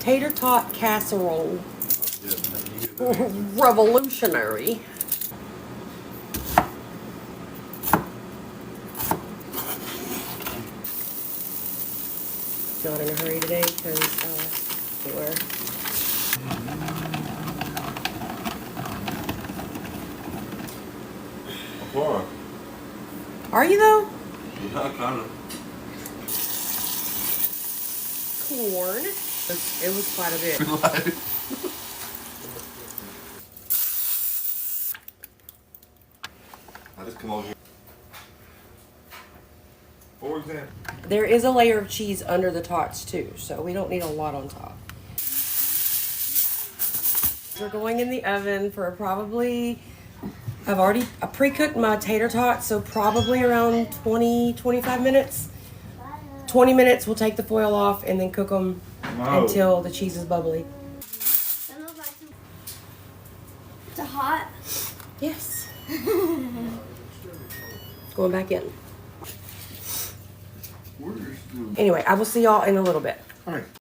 tater tot casserole. Revolutionary. Not in a hurry today because we're. Laura. Are you though? Yeah, kind of. Corn. It was quite a bit. I just come over here. For example. There is a layer of cheese under the tots too, so we don't need a lot on top. We're going in the oven for probably, I pre-cooked my tater tots, so probably around 20-25 minutes. 20 minutes, we'll take the foil off and then cook them until the cheese is bubbly. It's hot. Yes. Going back in. Anyway, I will see y'all in a little bit. All right.